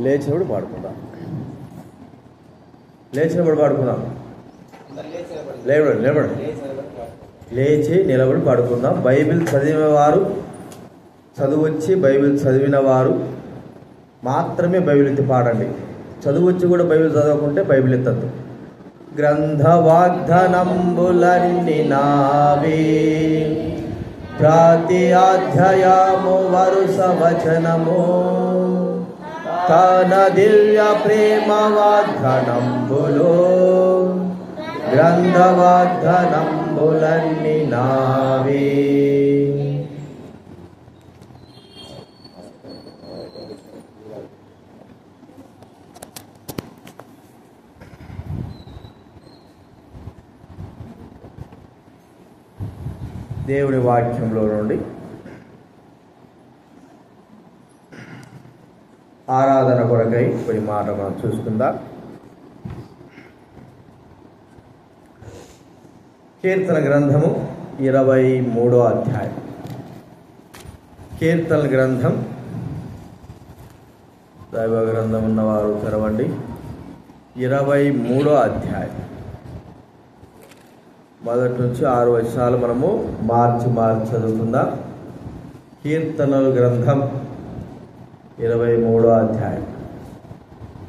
లేచినప్పుడు పాడుకుందాం. లేచినప్పుడు పాడుకుందాం. లేచి నిలబడి పాడుకుందాం. బైబిల్ చదివినవారు, చదువొచ్చి బైబిల్ చదివిన వారు మాత్రమే బైబిల్ ఎత్తి పాడండి. చదువొచ్చి కూడా బైబిల్ చదవకుంటే బైబిల్ ఎత్తద్దు. గ్రంథ వాగ్దానంబులన్ని నావే, ప్రతి అధ్యాయము వరుస వచనము, తన దివ్య ప్రేమ వాగ్దానంబులో, గ్రంథ వాగ్దానంబులన్ని నావే. దేవుని వాక్యంలో నుండి ఆరాధన కొరకై కొన్ని మాట మనం చూసుకుందాం. కీర్తన గ్రంథము 23వ అధ్యాయం. కీర్తన గ్రంథం, దైవ గ్రంథం ఉన్నవారు తెరవండి. 23వ అధ్యాయం మొదటి నుంచి 6 వచనాలు మనము మార్చి చదువుకుందాం. కీర్తనల గ్రంథం 23వ అధ్యాయం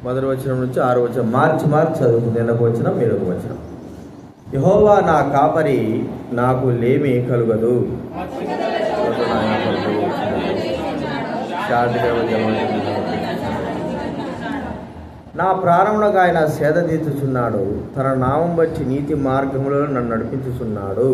మొదటి వచనం నుంచి 6 వచనం మార్చి చదువుకుంది. నిన్నకు వచనం, మీరొక వచనం. యెహోవా నా కాపరి, నాకు లేమి కలుగదు. నా ప్రాణమునకు ఆయన సేద తీర్చుచున్నాడు, తన నామం బట్టి నీతి మార్గములో నన్ను నడిపించుచున్నాడు.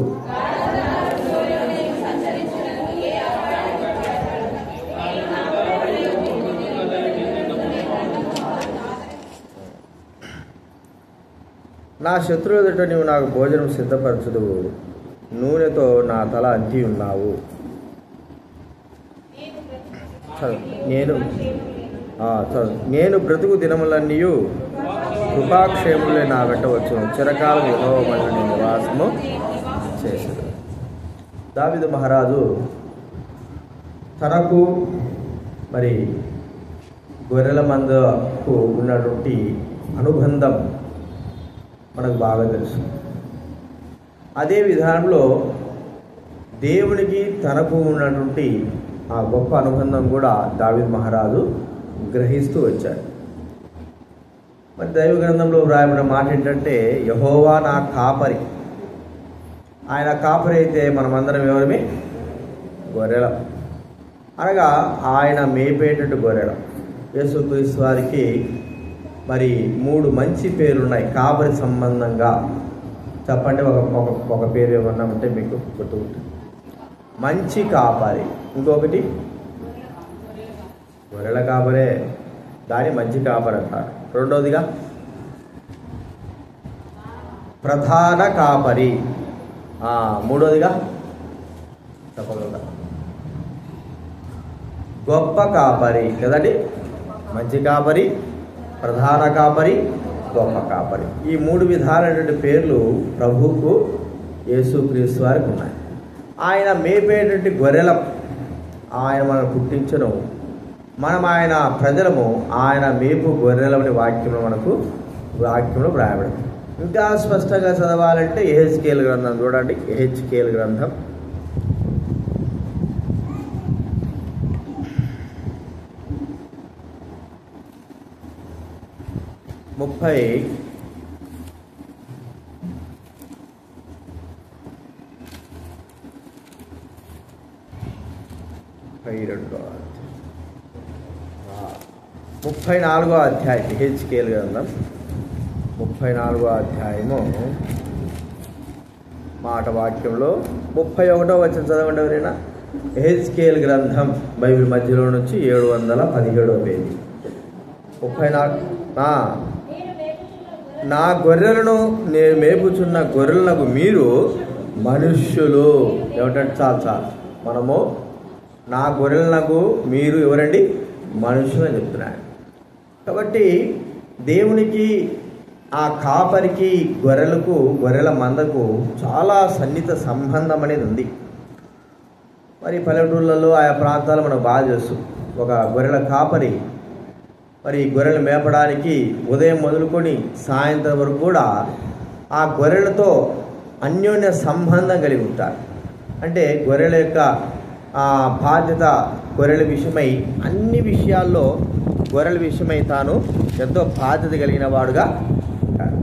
నా శత్రువు ఎదుట నీవు నాకు భోజనం సిద్ధపరచుదువు, నూనెతో నా తల అంటి ఉన్నావు. నేను బ్రతుకు దినములన్నీ కృపాక్షేములే నా వెంటవచ్చు, చిరకాలం యెహోవా మందిరములో నేను నివాసము చేశాను. దావీదు మహారాజు తనకు మరి గొర్రెల మందకు ఉన్నటువంటి అనుబంధం మనకు బాగా తెలుసు. అదే విధానంలో దేవునికి తనకు ఉన్నటువంటి ఆ గొప్ప అనుబంధం కూడా దావీదు మహారాజు గ్రహిస్తూ వచ్చాడు. మరి దైవ గ్రంథంలో వ్రాయబడిన మాట ఏంటంటే, యెహోవా నా కాపరి. ఆయన కాపరి అయితే మనమందరం ఎవరమే? గొర్రెల. అనగా ఆయన మేపేటట్టు గొర్రెల. యేసుక్రీస్తు వారికి మరి 3 మంచి పేర్లున్నాయి కాపరి సంబంధంగా. చెప్పండి, ఒక పేరు ఏమన్నా ఉంటే మీకు గుర్తుకుంటుంది. మంచి కాపరి. ఇంకొకటి గొర్రెల కాపరే, దాని మంచి కాపరి అంటారు. రెండోదిగా ప్రధాన కాపరి. మూడోదిగా తప్పకుండా గొప్ప కాపరి కదండి. మంచి కాపరి, ప్రధాన కాపరి, గొప్ప కాపరి. ఈ 3 విధాలైనటువంటి పేర్లు ప్రభువుకు, యేసుక్రీస్తు వారికి ఉన్నాయి. ఆయన మేపేటువంటి గొర్రెల, ఆయన మనం పుట్టించను, మనం ఆయన ప్రజలము, ఆయన మేపు గొర్రెలని వాక్యంలో వ్రాయబడింది. ఇంకా స్పష్టంగా చదవాలంటే యెహెజ్కేలు గ్రంథం చూడండి. యెహెజ్కేలు గ్రంథం 34వ అధ్యాయం. యెహెజ్కేలు గ్రంథం 34వ అధ్యాయము మాట వాక్యంలో 31వ వచనం చదవండి ఎవరైనా. యెహెజ్కేలు గ్రంథం బైబిల్ మధ్యలో నుంచి 717వ పేజీ. 34. నా గొర్రెలను నేను మేపుచున్న గొర్రెలకు మీరు మనుష్యులు. ఏమిటంటే చాలు మనము నా గొర్రెలకు మీరు ఎవరండి? మనుషులు అని చెప్తున్నాడు. కాబట్టి దేవునికి, ఆ కాపరికి, గొర్రెల మందకు చాలా సన్నిహిత సంబంధం అనేది ఉంది. మరి పల్లెటూళ్ళలో ఆయా ప్రాంతాలు మనకు బాగా తెలుసు. ఒక గొర్రెల కాపరి మరి గొర్రెలు మేపడానికి ఉదయం మొదలుకొని సాయంత్రం వరకు కూడా ఆ గొర్రెలతో అన్యోన్య సంబంధం కలిగి ఉంటారు. అంటే గొర్రెల యొక్క బాధ్యత గొర్రెల విషయమై అన్ని విషయాల్లో గొర్రెల విషయమై తాను ఎంతో బాధ్యత కలిగిన వాడుగా ఉంటాడు.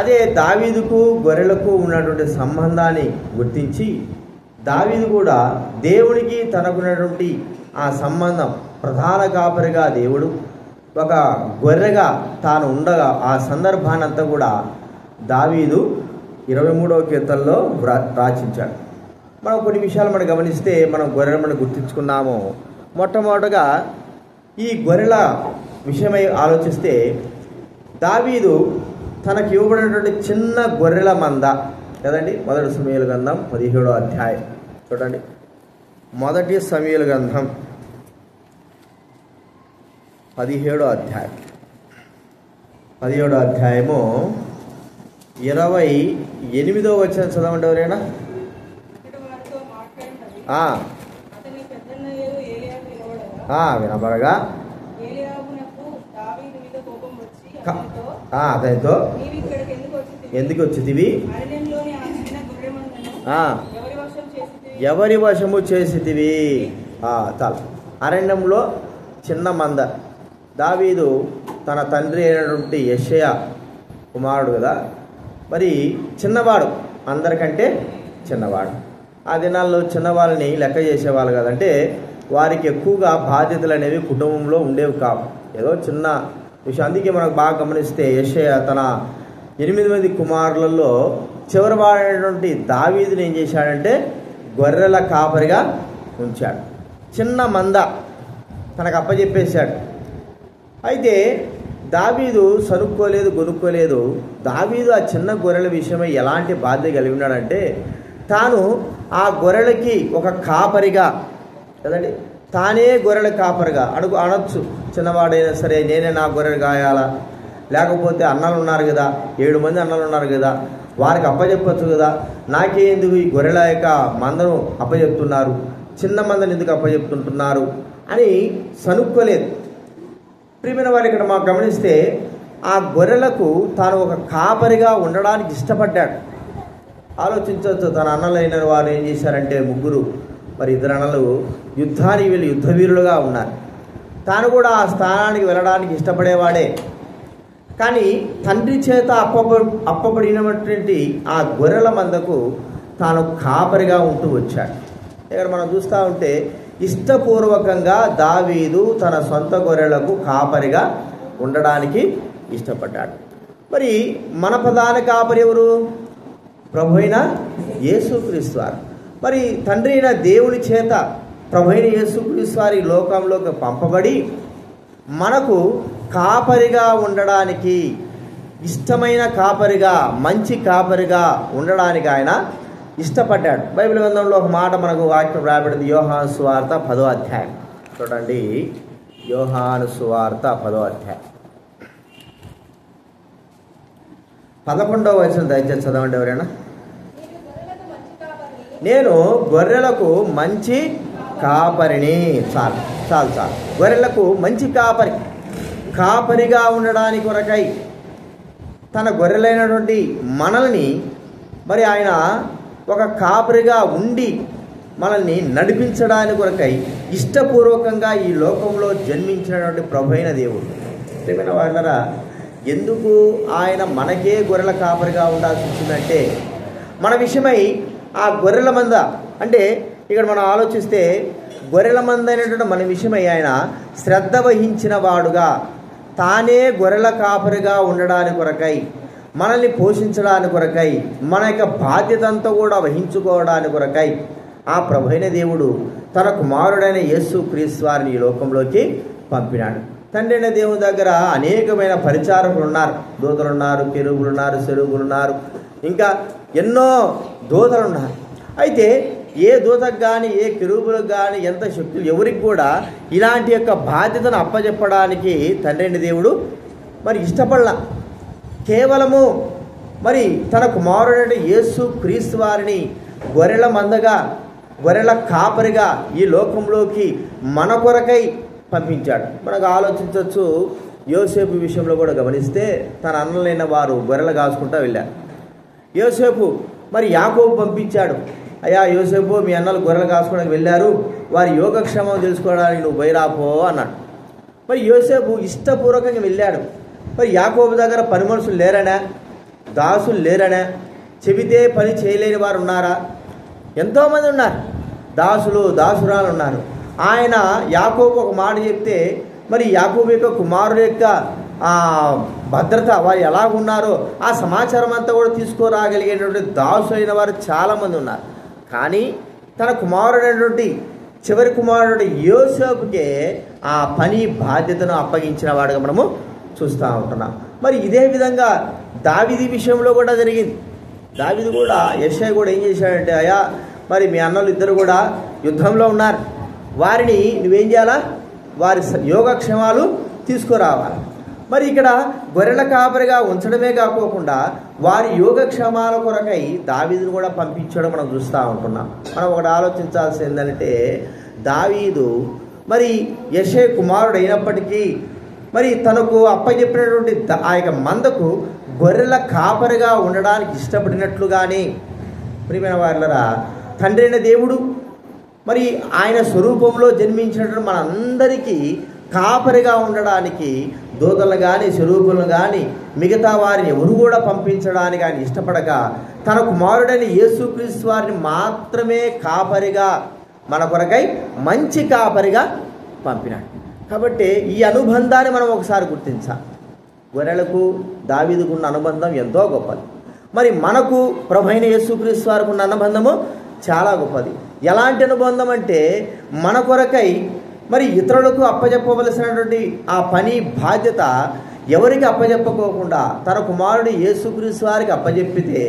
అదే దావీదుకు గొర్రెలకు ఉన్నటువంటి సంబంధాన్ని గుర్తించి దావీదు కూడా దేవునికి తనకున్నటువంటి ఆ సంబంధం, ప్రధాన కాపరిగా దేవుడు, ఒక గొర్రెగా తాను ఉండగా ఆ సందర్భాన్ని అంతా కూడా దావీదు 23వ కీర్తనలో రాచించాడు. మనం కొన్ని విషయాలు మనం గమనిస్తే మనం గొర్రెలు మనం గుర్తించుకున్నాము. మొట్టమొదటగా ఈ గొర్రెల విషయమై ఆలోచిస్తే దావీదు తనకు ఇవ్వబడినటువంటి చిన్న గొర్రెల మంద కదండి. 1 సమూయేలు గ్రంథం 17వ అధ్యాయం చూడండి. 1 సమూయేలు గ్రంథం 17వ అధ్యాయం 17వ అధ్యాయము 28వ వచనం చదవండి ఎవరైనా. వినబడగా అతనితో ఎందుకు వచ్చితివి, ఎవరి వశము చేసితివి. చాలు. అరణ్యంలో చిన్న మంద. దావీదు తన తండ్రి అయినటువంటి యెషయా కుమారుడు కదా, మరి చిన్నవాడు, అందరికంటే చిన్నవాడు. ఆ దినాల్లో చిన్నవాళ్ళని లెక్క చేసేవాళ్ళు కదంటే వారికి ఎక్కువగా బాధ్యతలు అనేవి కుటుంబంలో ఉండేవి కావు. ఏదో చిన్న విషయం. అందుకే మనకు బాగా గమనిస్తే యెషయా తన 8 మంది కుమారులలో చివరి వాడైనటువంటి దావీదుని ఏం చేశాడంటే గొర్రెల కాపరిగా ఉంచాడు. చిన్న మంద తనకు అప్పచెప్పేశాడు. అయితే దావీదు సనుక్కోలేదు, గొనుక్కోలేదు. దావీదు ఆ చిన్న గొర్రెల విషయమై ఎలాంటి బాధ్యత కలిగి ఉన్నాడంటే తాను ఆ గొర్రెలకి ఒక కాపరిగా కదండి, తానే గొర్రెల కాపరిగా అనొచ్చు. చిన్నవాడైనా సరే నేనే నా గొర్రెలు కాయాలా, లేకపోతే అన్నలు ఉన్నారు కదా, 7 మంది అన్నలు ఉన్నారు కదా, వారికి అప్పచెప్పచ్చు కదా, నాకే ఎందుకు ఈ గొర్రెల యొక్క మందను అప్పచెప్తున్నారు, చిన్న మందని ఎందుకు అప్పచెప్తుంటున్నారు అని సనుక్కోలేదు. ప్రియమైన వారు ఇక్కడ మాకు గమనిస్తే ఆ గొర్రెలకు తాను ఒక కాపరిగా ఉండడానికి ఇష్టపడ్డాడు. ఆలోచించవచ్చు. తన అన్నలైన వారు ఏం చేశారంటే ముగ్గురు, మరి 2 అన్నలు యుద్ధానికి వెళ్ళి యుద్ధవీరులుగా ఉన్నారు. తాను కూడా ఆ స్థానానికి వెళ్ళడానికి ఇష్టపడేవాడే. కానీ తండ్రి చేత అప్పబడినటువంటి ఆ గొర్రెల మందకు తాను కాపరిగా ఉంటూ వచ్చాడు. ఇక్కడ మనం చూస్తూ ఉంటే ఇష్టపూర్వకంగా దావీదు తన సొంత గొర్రెలకు కాపరిగా ఉండడానికి ఇష్టపడ్డాడు. మరి మన ప్రధాన కాపరి ఎవరు? ప్రభు అయిన యేసుక్రీస్తు వారు. మరి తండ్రి అయిన దేవుని చేత ప్రభు అయిన యేసుక్రీస్తు వారి లోకంలోకి పంపబడి మనకు కాపరిగా ఉండడానికి, ఇష్టమైన కాపరిగా, మంచి కాపరిగా ఉండడానికి ఆయన ఇష్టపడ్డాడు. బైబిల్ గ్రంథంలో ఒక మాట మనకు వాక్యం రాబడింది. యోహాను సువార్త 10వ అధ్యాయం చూడండి. యోహాను సువార్త 10వ అధ్యాయం 11వ వచనం దయచేసి చదవండి ఎవరైనా. నేను గొర్రెలకు మంచి కాపరిని. చాలు చాలు చాలు. గొర్రెలకు మంచి కాపరిగా ఉండడానికి కొరకై తన గొర్రెలైనటువంటి మనల్ని మరి ఆయన ఒక కాపరిగా ఉండి మనల్ని నడిపించడానికి కొరకై ఇష్టపూర్వకంగా ఈ లోకంలో జన్మించినటువంటి ప్రభు అయిన దేవుడు. ప్రియమైన వాళ్ళరా, ఎందుకు ఆయన మనకే గొర్రెల కాపరిగా ఉండాల్సి వచ్చిందంటే మన విషయమై ఆ గొర్రెల మంద, అంటే ఇక్కడ మనం ఆలోచిస్తే గొర్రెల మంద అనేటువంటి మన విషయమై ఆయన శ్రద్ధ వహించిన వాడుగా, తానే గొర్రెల కాపరిగా ఉండడానికి కొరకై, మనల్ని పోషించడానికి కొరకై, మన యొక్క బాధ్యత అంతా కూడా వహించుకోవడానికి కొరకై ఆ ప్రభు అయిన దేవుడు తన కుమారుడైన యేసుక్రీస్తు వారిని ఈ లోకంలోకి పంపినాడు. తండ్రి అయిన దేవుని దగ్గర అనేకమైన పరిచారకులు ఉన్నారు. దూతలు ఉన్నారు, కెరూబులు ఉన్నారు, సెరూబులు ఉన్నారు, ఇంకా ఎన్నో దూతలు ఉన్నారు. అయితే ఏ దూతకు కానీ ఏ కెరూబులకు కానీ ఎంత శక్తులు ఎవరికి కూడా ఇలాంటి యొక్క బాధ్యతను అప్పచెప్పడానికి తండ్రి అయిన దేవుడు మరి ఇష్టపడలా. కేవలము మరి తన కుమారుడైన యేసుక్రీస్తు వారిని గొర్రెల మందగా, గొర్రెల కాపరిగా ఈ లోకంలోకి మన కొరకై పంపించాడు. మనకు ఆలోచించవచ్చు. యోసేపు విషయంలో కూడా గమనిస్తే తన అన్నలైన వారు గొర్రెలు కాసుకుంటూ వెళ్ళారు. యోసేపు మరి యాకోబు పంపించాడు, అయ్యా యోసేపు మీ అన్నలు గొర్రెలు కాసుకోవడానికి వెళ్ళారు, వారి యోగక్షేమం తెలుసుకోవడానికి నువ్వు బయరాపో అన్నాడు. మరి యోసేపు ఇష్టపూర్వకంగా వెళ్ళాడు. మరి యాకోబు దగ్గర పని మనుషులు లేరనా, దాసులు లేరనా, చెబితే పని చేయలేని వారు ఉన్నారా? ఎంతోమంది ఉన్నారు, దాసులు దాసురాలు ఉన్నారు. ఆయన యాకోబు ఒక మాట చెప్తే మరి యాకోబు యొక్క కుమారుడు యొక్క భద్రత వారు ఎలా ఉన్నారో ఆ సమాచారం అంతా కూడా తీసుకురాగలిగేటువంటి దాసులైన వారు చాలామంది ఉన్నారు. కానీ తన కుమారుడైనటువంటి చివరి కుమారుడు యోసేపుకే ఆ పని బాధ్యతను అప్పగించిన వాడుగా మనము చూస్తూ ఉంటున్నాం. మరి ఇదే విధంగా దావీదు విషయంలో కూడా జరిగింది. దావీదు కూడా యెషయా కూడా ఏం చేశాడంటే, అయ్యా మరి మీ అన్నలు ఇద్దరు కూడా యుద్ధంలో ఉన్నారు, వారిని నువ్వేం చేయాలా, వారి యోగక్షేమాలు తీసుకురావాలి. మరి ఇక్కడ గొర్రెల కాపరిగా ఉంచడమే కాకోకుండా వారి యోగక్షేమాల కొరకై దావీదును కూడా పంపించడం మనం చూస్తూ ఉంటున్నాం. మనం ఒకటి ఆలోచించాల్సి ఏంటంటే, దావీదు మరి యెషయా కుమారుడు అయినప్పటికీ మరి తనకు అప్పచెప్పినటువంటి ఆ యొక్క మందకు గొర్రెల కాపరిగా ఉండడానికి ఇష్టపడినట్లుగానే ప్రియమైన వారలారా, తండ్రి అయిన దేవుడు మరి ఆయన స్వరూపంలో జన్మించినటువంటి మనందరికీ కాపరిగా ఉండడానికి దూతలు కానీ స్వరూపులను కానీ మిగతా వారిని ఎవరు కూడా పంపించడానికి ఆయన ఇష్టపడక తన కుమారుడైన యేసుక్రీస్తు వారిని మాత్రమే కాపరిగా మన కొరకై మంచి కాపరిగా పంపినాడు. కాబట్టి ఈ అనుబంధాన్ని మనం ఒకసారి గుర్తించాలి. గొర్రెలకు దావీదుకు ఉన్న అనుబంధం ఎంతో గొప్పది. మరి మనకు ప్రభువైన యేసుక్రీస్తు వారికి ఉన్న అనుబంధము చాలా గొప్పది. ఎలాంటి అనుబంధం అంటే, మన కొరకై మరి ఇతరులకు అప్పచెప్పవలసినటువంటి ఆ పని బాధ్యత ఎవరికి అప్పచెప్పకోకుండా తన కుమారుడు యేసుక్రీస్తు వారికి అప్పచెప్పితే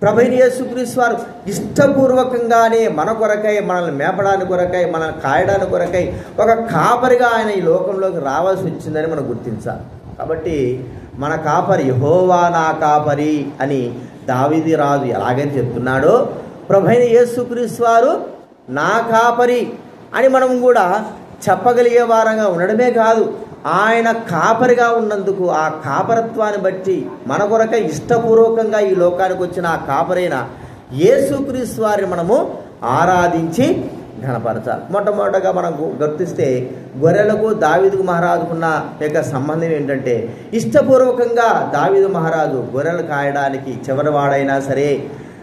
ప్రభువైన యేసుక్రీస్తు వారు ఇష్టపూర్వకంగానే మన కొరకై, మనల్ని మేపడానికి కొరకై, మనల్ని కాయడానికి కొరకై ఒక కాపరిగా ఆయన ఈ లోకంలోకి రావాల్సి వచ్చిందని మనం గుర్తించాలి. కాబట్టి మన కాపరి యెహోవా నా కాపరి అని దావీదు రాజు ఎలాగైతే చెప్తున్నాడో, ప్రభువైన యేసుక్రీస్తు వారు నా కాపరి అని మనం కూడా చెప్పగలిగే వారంగా ఉండడమే కాదు, ఆయన కాపరిగా ఉన్నందుకు ఆ కాపరత్వాన్ని బట్టి మన కొరకై ఇష్టపూర్వకంగా ఈ లోకానికి వచ్చిన ఆ కాపరైన యేసుక్రీస్తు వారిని మనము ఆరాధించి ఘనపరచాలి. మొట్టమొదటగా మనం గుర్తిస్తే గొర్రెలకు దావీదు మహారాజుకున్న యొక్క సంబంధం ఏంటంటే, ఇష్టపూర్వకంగా దావీదు మహారాజు గొర్రెలు కాయడానికి చివరివాడైనా సరే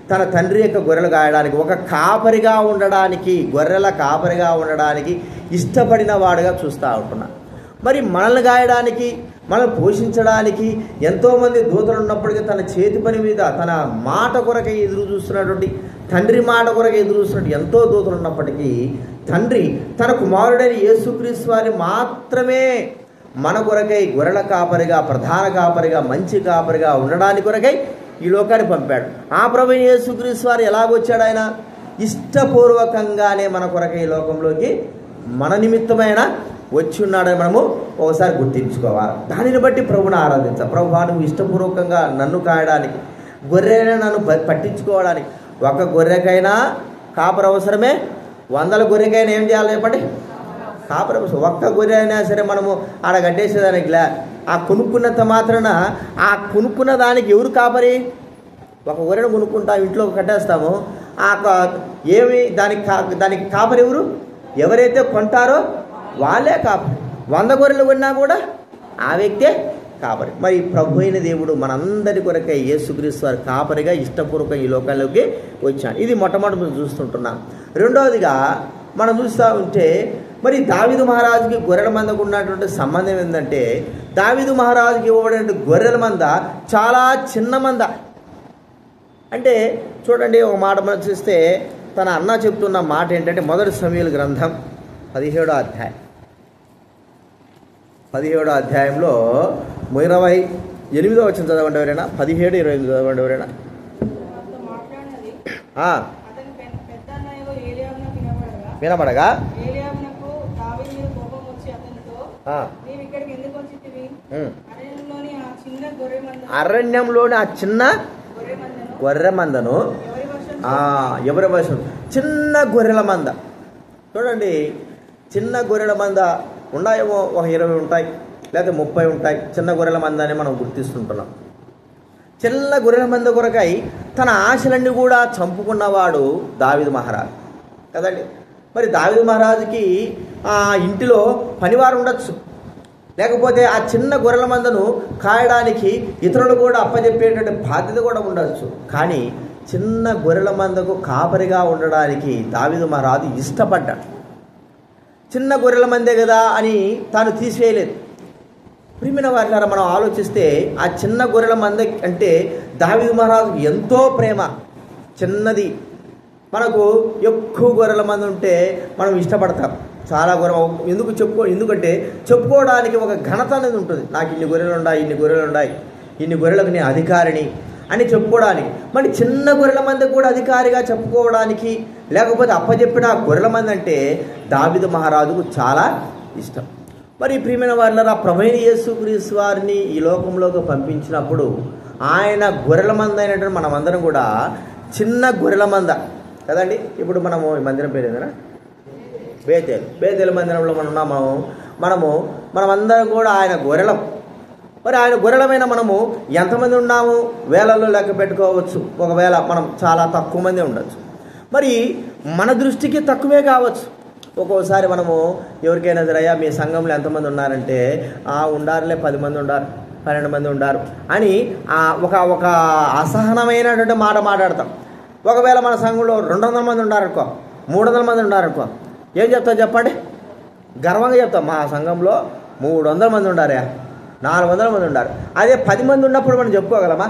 తన తండ్రి యొక్క గొర్రెలు కాయడానికి ఒక కాపరిగా ఉండడానికి, గొర్రెల కాపరిగా ఉండడానికి ఇష్టపడిన వాడుగా చూస్తూ ఉంటున్నాను. మరి మనల్ని గాయడానికి, మనల్ని పోషించడానికి ఎంతోమంది దూతలు ఉన్నప్పటికీ తన చేతి పని మీద తన మాట కొరకై ఎదురు చూస్తున్నటువంటి, తండ్రి మాట కొరకై ఎదురు చూస్తున్నట్టు ఎంతో దూతలు ఉన్నప్పటికీ తండ్రి తన కుమారుడైన యేసుక్రీస్తు వారిని మాత్రమే మన కొరకై గొర్రెల కాపరిగా, ప్రధాన కాపరిగా, మంచి కాపరిగా ఉండడానికి కొరకై ఈ లోకాన్ని పంపాడు. ఆ ప్రభువైన యేసుక్రీస్తు వారు ఎలాగొచ్చాడు? ఆయన ఇష్టపూర్వకంగానే మన కొరకై ఈ లోకంలోకి మన నిమిత్తమైన వచ్చి ఉన్నాడని మనము ఒకసారి గుర్తించుకోవాలి. దానిని బట్టి ప్రభుని ఆరాధించాలి. ప్రభువా నువ్వు ఇష్టపూర్వకంగా నన్ను కాయడానికి, గొర్రెను నన్ను పట్టించుకోవడానికి, ఒక గొర్రెకైనా కాపరి అవసరమే, 100 గొర్రెకైనా ఏం చేయాలి చెప్పండి? కాపరి అవసరం. ఒక్క గొర్రె అయినా సరే మనము ఆడ కట్టేసేదానికి ఆ కొనుక్కున్నంత మాత్రాన ఆ కొనుక్కున్న దానికి ఎవరు కాపరి? ఒక గొర్రెను కొనుక్కుంటాం, ఇంట్లో కట్టేస్తాము, ఏమి దానికి కాపరి ఎవరు? ఎవరైతే కొంటారో వాళ్ళే కాపరి. 100 గొర్రెలు కొన్నా కూడా ఆ వ్యక్తే కాపరి. మరి ప్రభు అయిన దేవుడు మనందరి కొరకై యేసుక్రీస్తు వారి కాపరిగా ఇష్టపూర్వకంగా ఈ లోకాల్లోకి వచ్చాడు. ఇది మొట్టమొదటి చూస్తుంటున్నాం. రెండవదిగా మనం చూస్తూ ఉంటే మరి దావీదు మహారాజుకి గొర్రెల మందకు ఉన్నటువంటి సంబంధం ఏంటంటే, దావీదు మహారాజుకి ఇవ్వబడిన గొర్రెల మంద చాలా చిన్న మంద. అంటే చూడండి, ఒక మాట మనం చూస్తే తన అన్న చెప్తున్న మాట ఏంటంటే, మొదటి సమూయేలు గ్రంథం 17వ అధ్యాయం 17వ అధ్యాయంలో 28వ వచనం చదవండి ఎవరైనా. 17, 28 చదవండి ఎవరైనా. వినబడగా అరణ్యంలోని ఆ చిన్న గొర్రె మందను, ఎవరి వశం? చిన్న గొర్రెల మంద. చూడండి, చిన్న గొర్రెల మంద ఉన్నాయేమో ఒక 20 ఉంటాయి, లేకపోతే 30 ఉంటాయి చిన్న గొర్రెల మంద అని మనం గుర్తిస్తుంటున్నాం. చిన్న గొర్రెల మంద కొరకై తన ఆశలన్నీ కూడా చంపుకున్నవాడు దావీదు మహారాజు కదండి. మరి దావీదు మహారాజుకి ఆ ఇంటిలో పనివారు ఉండొచ్చు, లేకపోతే ఆ చిన్న గొర్రెల మందను కాయడానికి ఇతరులు కూడా అప్పచెప్పేటువంటి బాధ్యత కూడా ఉండొచ్చు. కానీ చిన్న గొర్రెల మందకు కాపరిగా ఉండడానికి దావీదు మహారాజు ఇష్టపడ్డాడు. చిన్న గొర్రెల మందే కదా అని తాను తీసివేయలేదు. ప్రియమైన వారిలారా, మనం ఆలోచిస్తే ఆ చిన్న గొర్రెల మంద అంటే దావీదు మహారాజుకు ఎంతో ప్రేమ. చిన్నది మనకు ఎక్కువ గొర్రెల మంది ఉంటే మనం ఇష్టపడతాం. చాలా ఎందుకంటే చెప్పుకోవడానికి ఒక ఘనత అనేది ఉంటుంది. నాకు ఇన్ని గొర్రెలు ఉన్నాయి, ఇన్ని గొర్రెలకు నేను అధికారిని అని చెప్పుకోవడానికి. మరి చిన్న గొర్రెల మంది కూడా అధికారిగా చెప్పుకోవడానికి, లేకపోతే అప్పచెప్పిన గొర్రెల మంది అంటే దావీదు మహారాజుకు చాలా ఇష్టం. మరి ప్రియమైన వారిలారా, ప్రభువైన యేసుక్రీస్తు వారిని ఈ లోకంలోకి పంపించినప్పుడు ఆయన గొర్రెల మంద అయినటువంటి మనమందరం కూడా చిన్న గొర్రెల మంద కదండి. ఇప్పుడు మనము ఈ మందిరం పేరు ఏదైనా బేతేలు మందిరంలో మనమందరం కూడా ఆయన గొర్రెలం. మరి ఆయన గొర్రెలమైన మనము ఎంతమంది ఉన్నాము వేలల్లో లెక్క పెట్టుకోవచ్చు. ఒకవేళ మనం చాలా తక్కువ మంది ఉండొచ్చు, మరి మన దృష్టికి తక్కువే కావచ్చు. ఒక్కోసారి మనము ఎవరికైనా సరే, అయ్యా మీ సంఘంలో ఎంతమంది ఉన్నారంటే ఉండారులే 10 మంది ఉండారు, 12 మంది ఉండారు అని ఒక అసహనమైనటువంటి మాట మాట్లాడతాం. ఒకవేళ మన సంఘంలో 200 మంది ఉన్నారనుకో, 300 మంది ఉన్నారనుకో, ఏం చెప్తాం చెప్పండి? గర్వంగా చెప్తాం, మా సంఘంలో 300 మంది ఉండారా, 400 మంది ఉండారు. అదే 10 మంది ఉన్నప్పుడు మనం చెప్పుకోగలమా?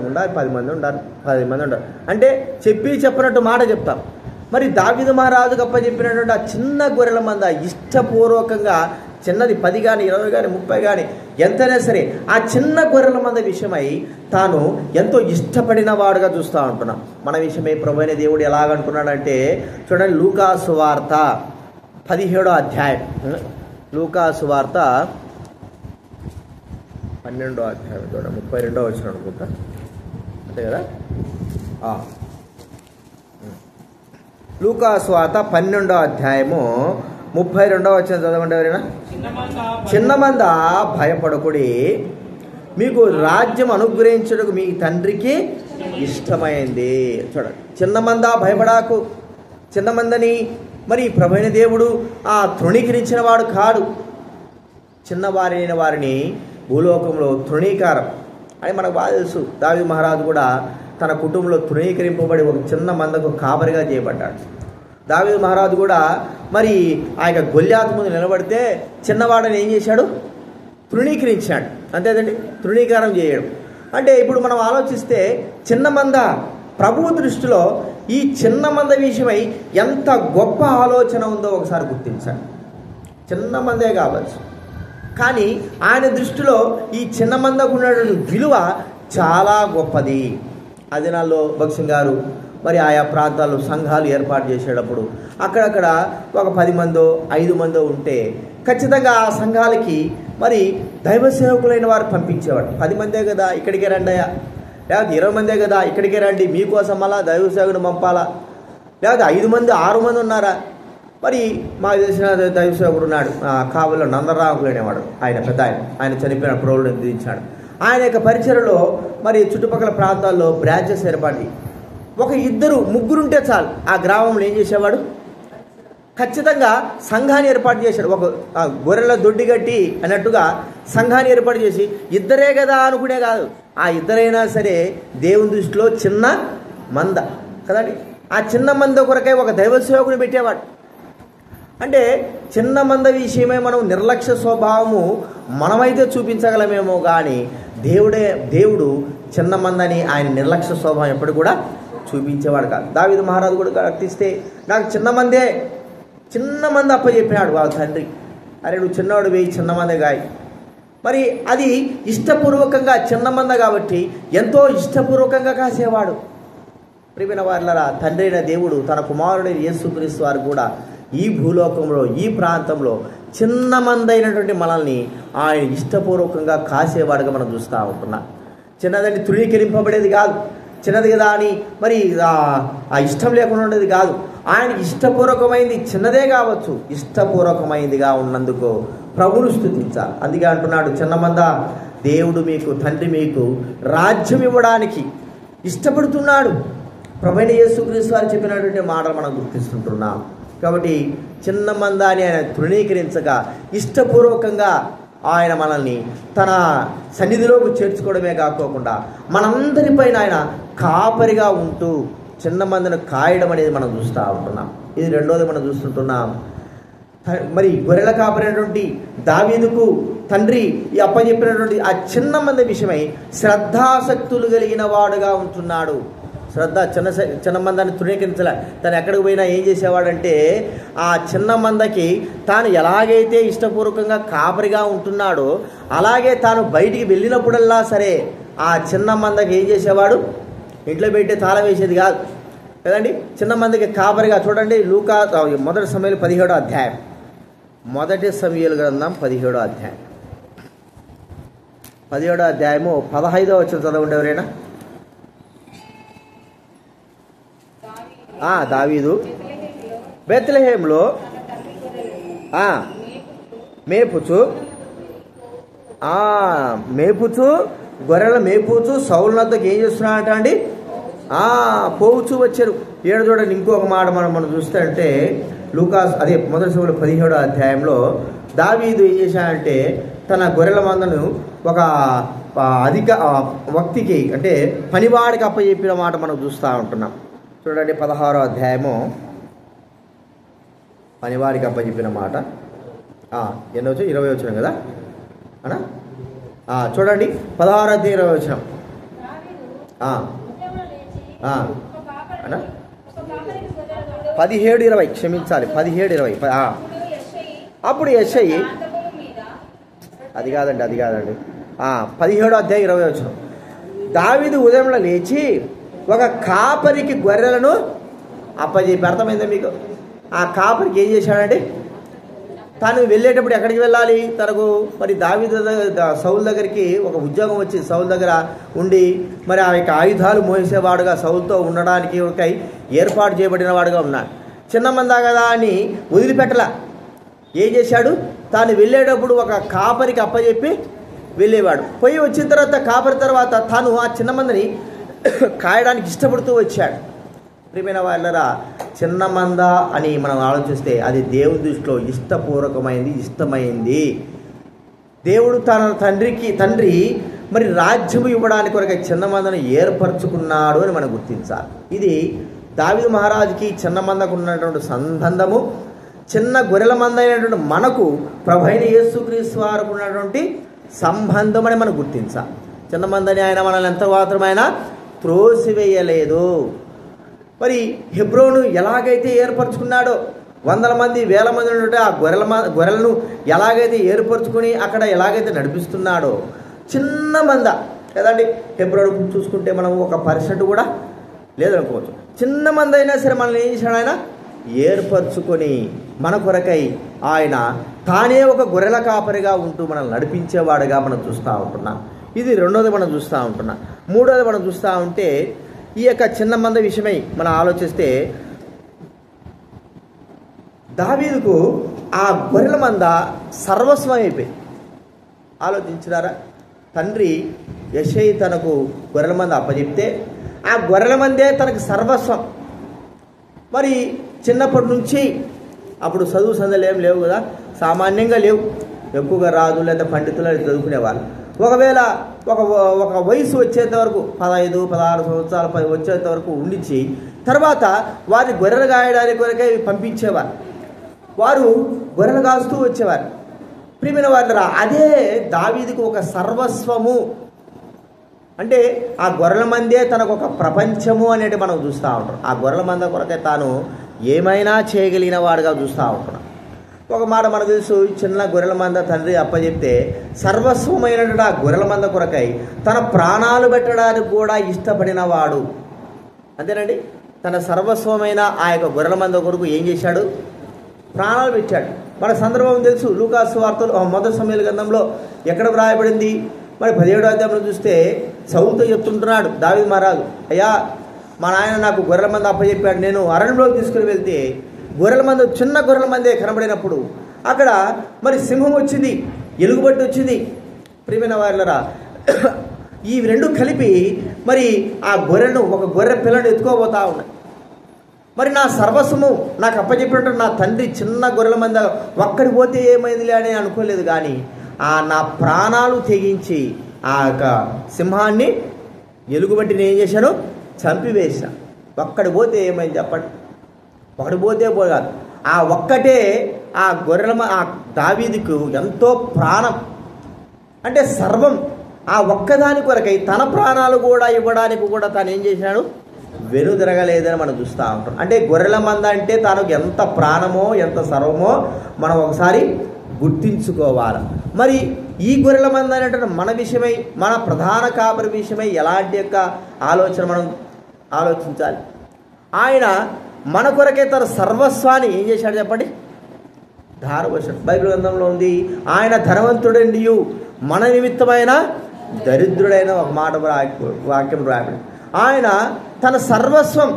ఉండాలి 10 మంది ఉండారు, 10 మంది ఉండారు అంటే చెప్పినట్టు మాట చెప్తాం. మరి దావీదు మహారాజుకు అప్పచెప్పినటువంటి ఆ చిన్న గొర్రెల మంద ఇష్టపూర్వకంగా, చిన్నది 10 కానీ 20 కానీ 30 కానీ ఎంతైనా సరే, ఆ చిన్న గొర్రెల మంద విషయమై తాను ఎంతో ఇష్టపడిన వాడుగా చూస్తూ ఉంటున్నాం. మన విషయమై ప్రభువైన దేవుడు ఎలాగంటున్నాడంటే చూడండి, లూకా సువార్త 17వ అధ్యాయం, లూకా సువార్త 12వ అధ్యాయం చూడండి, 32వ వచనం అనుకుంటా, అంతే కదా. లూకా సువార్త 12వ అధ్యాయము 32వ వచనం చదవండి ఎవరైనా. చిన్న మంద భయపడకుడి, మీకు రాజ్యం అనుగ్రహించడానికి మీ తండ్రికి ఇష్టమైంది. చూడండి, చిన్న మంద భయపడాకు. చిన్న మందని మరి ప్రభువైన దేవుడు తృణీకరించిన వాడు కాడు. చిన్నవారైన వారిని భూలోకంలో తృణీకారం అని మనకు బాగా తెలుసు. దావీదు మహారాజు కూడా తన కుటుంబంలో తృణీకరింపబడి ఒక చిన్న మందకు కాపరిగా చేయబడ్డాడు. దావీదు మహారాజు కూడా మరి ఆ యొక్క గొల్యాతు ముందు నిలబడితే చిన్నవాడని ఏం చేశాడు? తృణీకరించాడు. అంతేదండి, తృణీకారం చేయడం. అంటే ఇప్పుడు మనం ఆలోచిస్తే చిన్న మంద ప్రభువు దృష్టిలో ఈ చిన్న మంద విషయమై ఎంత గొప్ప ఆలోచన ఉందో ఒకసారి గుర్తించాలి. చిన్న మందే కావచ్చు, కానీ ఆయన దృష్టిలో ఈ చిన్న మందకు ఉన్నటువంటి విలువ చాలా గొప్పది. ఆ దినాల్లో భక్సింగ్ గారు మరి ఆయా ప్రాంతాల్లో సంఘాలు ఏర్పాటు చేసేటప్పుడు అక్కడక్కడ ఒక 10 మందో 5 మందో ఉంటే ఖచ్చితంగా ఆ సంఘాలకి మరి దైవ సేవకులైన వారు పంపించేవాడు. 10 మందే కదా, ఇక్కడికే రండి అయ్యా, లేకపోతే 20 మందే కదా, ఇక్కడికే రండి, మీకోసం అలా దైవ సేవకుడు పంపాలా, లేకపోతే 5 మంది 6 మంది ఉన్నారా. మరి మాకు తెలిసిన దైవ సేవకుడు ఉన్నాడు, కావలిలో నందరాకులు అనేవాడు, ఆయన పెద్ద ఆయన చనిపోయిన ప్రోలు దించాడు. ఆయన యొక్క పరిచయలో మరి చుట్టుపక్కల ప్రాంతాల్లో బ్రాంచెస్ ఏర్పడి 1 2 ఉంటే చాలు. ఆ గ్రామంలో ఏం చేసేవాడు? ఖచ్చితంగా సంఘాన్ని ఏర్పాటు చేశాడు. ఒక గొర్రెల దొడ్డి కట్టి అన్నట్టుగా సంఘాన్ని ఏర్పాటు చేసి, ఇద్దరే కదా అనుకునే కాదు, ఆ ఇద్దరైనా సరే దేవుని దృష్టిలో చిన్న మంద కదండి. ఆ చిన్న మంద కొరకై ఒక దైవ సేవకుని పెట్టేవాడు. అంటే చిన్న మంద విషయమై మనం నిర్లక్ష్య స్వభావము మనమైతే చూపించగలమేమో కానీ దేవుడు చిన్న మందని ఆయన నిర్లక్ష్య స్వభావం ఎప్పుడు కూడా చూపించేవాడు కాదు. దావీదు మహారాజు కూడా అర్థిస్తే నాకు చిన్న మంది అప్పచెప్పినాడు వాళ్ళ తండ్రి. అరే నువ్వు చిన్నవాడు వేయి, చిన్న మందే గాయ. మరి అది ఇష్టపూర్వకంగా చిన్న మంద కాబట్టి ఎంతో ఇష్టపూర్వకంగా కాసేవాడు. ప్రియమైన వారిలారా, తండ్రి అయిన దేవుడు తన కుమారుడైన యేసుక్రీస్తు వారు కూడా ఈ భూలోకంలో ఈ ప్రాంతంలో చిన్న మందైనటువంటి మనల్ని ఆయన ఇష్టపూర్వకంగా కాసేవాడుగా మనం చూస్తూ ఉంటున్నాం. చిన్నదండి తృణీకరింపబడేది కాదు, చిన్నది కదా అని మరి ఆ ఇష్టం లేకుండా ఉండేది కాదు. ఆయనకి ఇష్టపూర్వకమైంది చిన్నదే కావచ్చు, ఇష్టపూర్వకమైందిగా ఉన్నందుకు ప్రభువును స్తుతించాలి. అందుకే అంటున్నాడు, చిన్న మంద దేవుడు మీకు, తండ్రి మీకు రాజ్యం ఇవ్వడానికి ఇష్టపడుతున్నాడు. ప్రభువైన యేసుక్రీస్తు వారు చెప్పినటువంటి మాటలు మనం గుర్తిస్తుంటున్నాం. కాబట్టి చిన్న మంద అని ఆయన తృణీకరించగా ఇష్టపూర్వకంగా ఆయన మనల్ని తన సన్నిధిలోకి చేర్చుకోవడమే కాకోకుండా మనందరిపైన ఆయన కాపరిగా ఉంటూ చిన్న మందిని కాయడం అనేది మనం చూస్తూ ఉంటున్నాం. ఇది రెండోది మనం చూస్తుంటున్నాం. మరి గొర్రెల కాపరైనటువంటి దావీదుకు తండ్రి ఈ అప్పచెప్పినటువంటి ఆ చిన్న మంది విషయమై శ్రద్ధాసక్తులు కలిగిన వాడుగా ఉంటున్నాడు. చిన్న మందాన్ని తృణీకరించలే. తను ఎక్కడికి పోయినా ఏం చేసేవాడంటే ఆ చిన్న మందకి తాను ఎలాగైతే ఇష్టపూర్వకంగా కాపరిగా ఉంటున్నాడో అలాగే తాను బయటికి వెళ్ళినప్పుడల్లా సరే ఆ చిన్న మందకి ఏం చేసేవాడు, ఇంట్లో పెట్టి తాళం వేసేది కాదు కదండి. చిన్న మందికి కాపరిగా చూడండి, లూకా మొదటి సమయంలో 17వ అధ్యాయం, మొదటి సమూయేలు గ్రంథం 17వ అధ్యాయం, 17వ అధ్యాయము 15వ వచనం చదవండి ఎవరైనా. దావీదు బెత్లెహేములో మేపుచు గొర్రెల మేపుచు సౌలు వద్దకు ఏం చేస్తున్నాడట అండి, పోవచ్చు వచ్చారు. ఏడు చూడండి, ఇంకొక మాట మనం చూస్తే అంటే లూకాస్ అదే మొదటి సమయంలో 17వ అధ్యాయంలో దావీదు ఏం చేశాడంటే తన గొర్రెల మందను ఒక అధిక వ్యక్తికి అంటే పనివాడికి అప్పచెప్పిన మాట మనం చూస్తూ ఉంటున్నాం. చూడండి 16వ అధ్యాయము, పనివాడికి అప్పచెప్పిన మాట ఎన్నో 20 వచ్చినాం కదా అనా. చూడండి 16వ అధ్యాయం 20 వచ్చినాం అనా, 17:20 క్షమించాలి 17:20. అప్పుడు యెషై అది కాదండి 17వ అధ్యాయం 20 వచ్చినాం. దావీదు ఉదయంలో లేచి ఒక కాపరికి గొర్రెలను అప్పచెప్పి, అర్థమైందా మీకు? ఆ కాపరికి ఏం చేశాడంటే తాను వెళ్ళేటప్పుడు ఎక్కడికి వెళ్ళాలి, తనకు మరి దావీదు సౌలు దగ్గరికి ఒక ఉద్యోగం వచ్చి సౌలు దగ్గర ఉండి మరి ఆ యొక్క ఆయుధాలు మోసేవాడుగా సౌలుతో ఉండడానికి ఒక ఏర్పాటు చేయబడిన వాడుగా ఉన్నాడు. చిన్న మందా కదా అని వదిలిపెట్టలా. ఏం చేశాడు, తాను వెళ్ళేటప్పుడు ఒక కాపరికి అప్పచెప్పి వెళ్ళేవాడు. పోయి వచ్చిన తర్వాత కాపరి తర్వాత తాను ఆ చిన్న మందిని కాయడానికి ఇష్టపడుతూ వచ్చాడు. ప్రియమైన వాళ్ళరా, చిన్న మంద అని మనం ఆలోచిస్తే అది దేవుని దృష్టిలో ఇష్టపూర్వకమైంది, ఇష్టమైంది. దేవుడు తన తండ్రి మరి రాజ్యము ఇవ్వడానికి కొరకు చిన్న మందను ఏర్పరచుకున్నాడు అని మనం గుర్తించాలి. ఇది దావీదు మహారాజుకి చిన్న మందకు ఉన్నటువంటి సంబంధము, చిన్న గొర్రెల మంద అయినటువంటి మనకు ప్రభువైన యేసుక్రీస్తు వారికి ఉన్నటువంటి సంబంధం అని మనం గుర్తించాలి. చిన్న మందని ఆయన మనల్ని ఎంత మాత్రమైనా త్రోసివేయలేదు. మరి హెబ్రోను ఎలాగైతే ఏర్పరచుకున్నాడో, 100 మంది 1000 మంది ఉంటే ఆ గొర్రెలను ఎలాగైతే ఏర్పరచుకుని అక్కడ ఎలాగైతే నడిపిస్తున్నాడో, చిన్న మంద కదండి. హెబ్రోను చూసుకుంటే మనం 1% కూడా లేదనుకోవచ్చు. చిన్న మంద అయినా సరే మనల్ని ఏం చేశాడు, ఆయన ఏర్పరచుకొని మన కొరకై ఆయన తానే ఒక గొర్రెల కాపరిగా ఉంటూ మనల్ని నడిపించేవాడుగా మనం చూస్తూ ఉంటున్నాం. ఇది రెండోది మనం చూస్తూ ఉంటున్నాం. మూడోది మనం చూస్తూ ఉంటే ఈ యొక్క చిన్న మంద విషయమై మనం ఆలోచిస్తే దావీదుకు ఆ గొర్రెల మంద సర్వస్వం అయిపోయింది. ఆలోచించినారా? తండ్రి యెషై తనకు గొర్రెల మంద అప్పచెప్తే ఆ గొర్రెల మందే తనకు సర్వస్వం. మరి చిన్నప్పటి నుంచి అప్పుడు చదువు సందలు ఏం లేవు కదా, సామాన్యంగా లేవు, ఎక్కువగా రాజు లేదా పండితులు చదువుకునేవాళ్ళు. ఒకవేళ ఒక వయసు వచ్చేంత వరకు 15, 16 సంవత్సరాలు వచ్చేంత వరకు ఉండించి తర్వాత వారిని గొర్రెలు కాయడానికి కొరకే పంపించేవారు. వారు గొర్రెలు కాస్తూ వచ్చేవారు. ప్రియమైన వాళ్ళరా, అదే దావీదుకు ఒక సర్వస్వము. అంటే ఆ గొర్రెల మందే తనకు ఒక ప్రపంచము అనేది మనం చూస్తూ ఉంటాం. ఆ గొర్రెల మంద కొరకే తాను ఏమైనా చేయగలిగిన వాడుగా చూస్తూ ఉంటున్నాం. ఒక మాట మనకు తెలుసు, చిన్న గొర్రెల మంద తండ్రి అప్పచెప్తే సర్వస్వమైనటువంటి ఆ గొర్రెల మంద కొరకై తన ప్రాణాలు పెట్టడానికి కూడా ఇష్టపడిన వాడు. అంతేనండి, తన సర్వస్వమైన ఆ యొక్క గొర్రెల మంద కొరకు ఏం చేశాడు, ప్రాణాలు పెట్టాడు. మన సందర్భం తెలుసు, లూకాసు వార్తలు మొదటి సమూయేలు గ్రంథంలో ఎక్కడ వ్రాయబడింది, మరి 17వ అధ్యాయంలో చూస్తే సౌలుతో చెప్తుంటున్నాడు దావీదు మహారాజు, అయ్యా మా నాయన నాకు గొర్రెల మంద అప్పచెప్పాడు, నేను అరణ్యంలోకి తీసుకుని వెళ్తే గొర్రెల మంద చిన్న గొర్రెల మందే కనబడినప్పుడు అక్కడ మరి సింహం వచ్చింది, ఎలుగుబట్టి వచ్చింది. ప్రియమైన వారలారా, ఈ రెండు కలిపి మరి ఆ గొర్రెను, ఒక గొర్రె పిల్లను ఎత్తుకోబోతా ఉన్నాయి. మరి నా సర్వస్వము నాకు అప్పచెప్పినట్టు నా తండ్రి చిన్న గొర్రెల మంద ఒక్కడి పోతే ఏమైందిలే అని అనుకోలేదు, కానీ నా ప్రాణాలు తెగించి ఆ యొక్క సింహాన్ని, ఎలుగుబట్టిని ఏం చేశాను? చంపివేసిన. ఒక్కడి పోతే ఏమైంది చెప్పండి? ఒకటి పోతే పోగాదు, ఆ ఒక్కటే ఆ ఆ దావీదుకు ఎంతో ప్రాణం, అంటే సర్వం. ఆ ఒక్కదాని కొరకై తన ప్రాణాలు కూడా ఇవ్వడానికి కూడా తాను ఏం చేశాడు? వెనుదిరగలేదని మనం చూస్తూ ఉంటాం. అంటే గొర్రెల మంద అంటే తనకు ఎంత ప్రాణమో ఎంత సర్వమో మనం ఒకసారి గుర్తించుకోవాలి. మరి ఈ గొర్రెల మంద అంటే మన విషయమై, మన ప్రధాన కాపరి విషయమై ఎలాంటి యొక్క ఆలోచన మనం ఆలోచించాలి? ఆయన మన కొరకే తన సర్వస్వాన్ని ఏం చేశాడు చెప్పండి? ధారపోసాడు. బైబిల్ గ్రంథంలో ఉంది, ఆయన ధనవంతుడండి మన నిమిత్తమైన దరిద్రుడైన ఒక మాట వాక్యం రాయబడి, ఆయన తన సర్వస్వం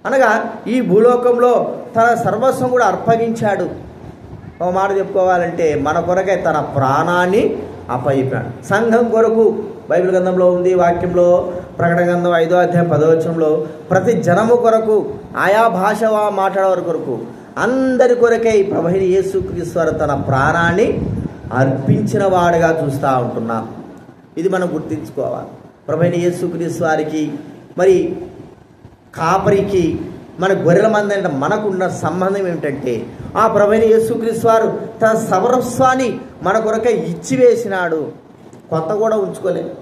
అనగా ఈ భూలోకంలో తన సర్వస్వం కూడా అర్పగించాడు. ఒక మాట చెప్పుకోవాలంటే మన కొరకై తన ప్రాణాన్ని అప్పగించాడు. సంఘం కొరకు బైబిల్ గ్రంథంలో ఉంది, వాక్యంలో ప్రకటన గ్రంథం 5వ అధ్యాయం 10వ వచనంలో ప్రతి జనము కొరకు, ఆయా భాష మాట్లాడేవారి కొరకు, అందరి కొరకై ప్రభువైన యేసుక్రీస్తు వారు తన ప్రాణాన్ని అర్పించిన వాడుగా చూస్తూ ఉంటున్నాం. ఇది మనం గుర్తించుకోవాలి. ప్రభువైన యేసుక్రీస్తు వారికి మరి కాపరికి మన గొర్రెల మంద మనకున్న సంబంధం ఏమిటంటే, ఆ ప్రభువైన యేసుక్రీస్తు వారు తన సర్వస్వాన్ని మన కొరకై ఇచ్చివేసినాడు. కొంత కూడా ఉంచుకోలేదు,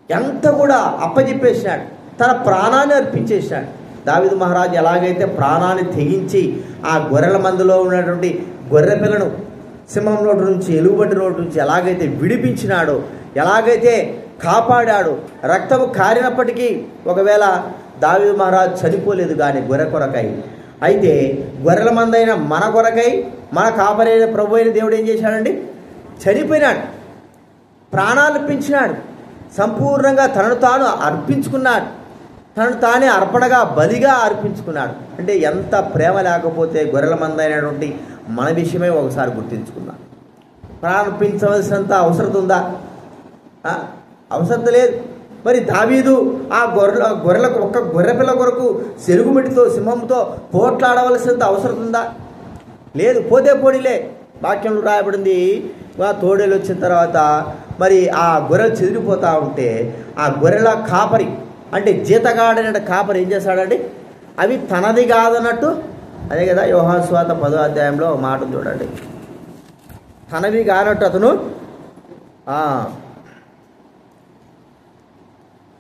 ఎంత కూడా అప్పచెప్పేసినాడు, తన ప్రాణాన్ని అర్పించేసినాడు. దావీదు మహారాజు ఎలాగైతే ప్రాణాన్ని తెగించి ఆ గొర్రెల మందలో ఉన్నటువంటి గొర్రె పిల్లను సింహం నోటి నుంచి, ఎలుగుబట్టి నోటి నుంచి ఎలాగైతే విడిపించినాడో, ఎలాగైతే కాపాడాడు, రక్తము కారినప్పటికీ ఒకవేళ దావీదు మహారాజు చనిపోలేదు కానీ గొర్రె కొరకై. అయితే గొర్రెల మందైన మన కొరకై మన కాపరైన ప్రభు అయిన దేవుడు ఏం చేశాడండి? చనిపోయినాడు, ప్రాణాలు అర్పించినాడు, సంపూర్ణంగా తనను తాను అర్పించుకున్నాడు, తనను తానే అర్పణగా బలిగా అర్పించుకున్నాడు. అంటే ఎంత ప్రేమ లేకపోతే గొర్రెల మంద అయినటువంటి మన విషయమే ఒకసారి గుర్తించుకుందాం. ప్రాణించవలసినంత అవసరం ఉందా? అవసరం లేదు. మరి దావీదు ఆ గొర్రెలకు ఒక్క గొర్రెపిల్ల కొరకు సెరుగుమిటితో సింహంతో పోట్లాడవలసినంత అవసరం ఉందా? లేదు. పోతే పోనీలే. వాక్యంలో రాయబడింది, తోడేలు వచ్చిన తర్వాత మరి ఆ గొర్రెలు చెదిరిపోతూ ఉంటే ఆ గొర్రెల కాపరి అంటే జీతగాడైన కాపరి ఏం చేశాడండి? అవి తనది కాదన్నట్టు, అదే కదా యోహాను సువార్త 10వ అధ్యాయంలో మాట చూడండి, తనవి కానట్టు అతను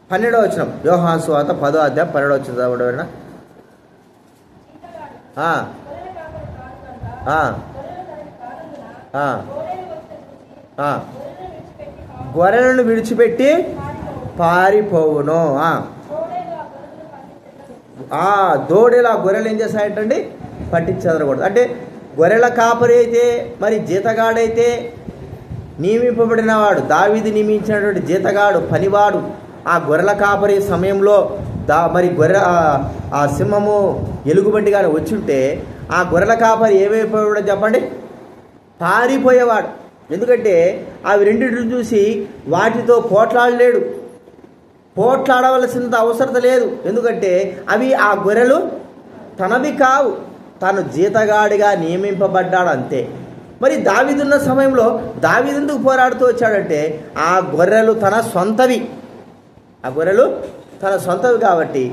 12వ వచనం, యోహాను సువార్త 10వ అధ్యాయం 12వ వచనం చదవడం. గొర్రెలను విడిచిపెట్టి పారిపోవును. దోడేలు ఆ గొర్రెలు ఏం చేస్తాయంటండి? పట్టించదరకూడదు. అంటే గొర్రెల కాపరి అయితే, మరి జీతగాడైతే నియమింపబడినవాడు, దావీదు నియమించినటువంటి జీతగాడు, పనివాడు ఆ గొర్రెల కాపరి సమయంలో మరి గొర్రె ఆ సింహము ఎలుగుబంటిగానే వచ్చుంటే ఆ గొర్రెల కాపరి ఏమైపోయాడో చెప్పండి? పారిపోయేవాడు. ఎందుకంటే అవి రెండింటిని చూసి వాటితో పోట్లాడలేడు, పోట్లాడవలసినంత అవసరం లేదు. ఎందుకంటే అవి ఆ గొర్రెలు తనవి కావు, తను జీతగాడిగా నియమింపబడ్డాడు అంతే. మరి దావీదున్న సమయంలో దావీదు ఎందుకు పోరాడుతూ వచ్చాడంటే ఆ గొర్రెలు తన సొంతవి, ఆ గొర్రెలు తన సొంతవి కాబట్టి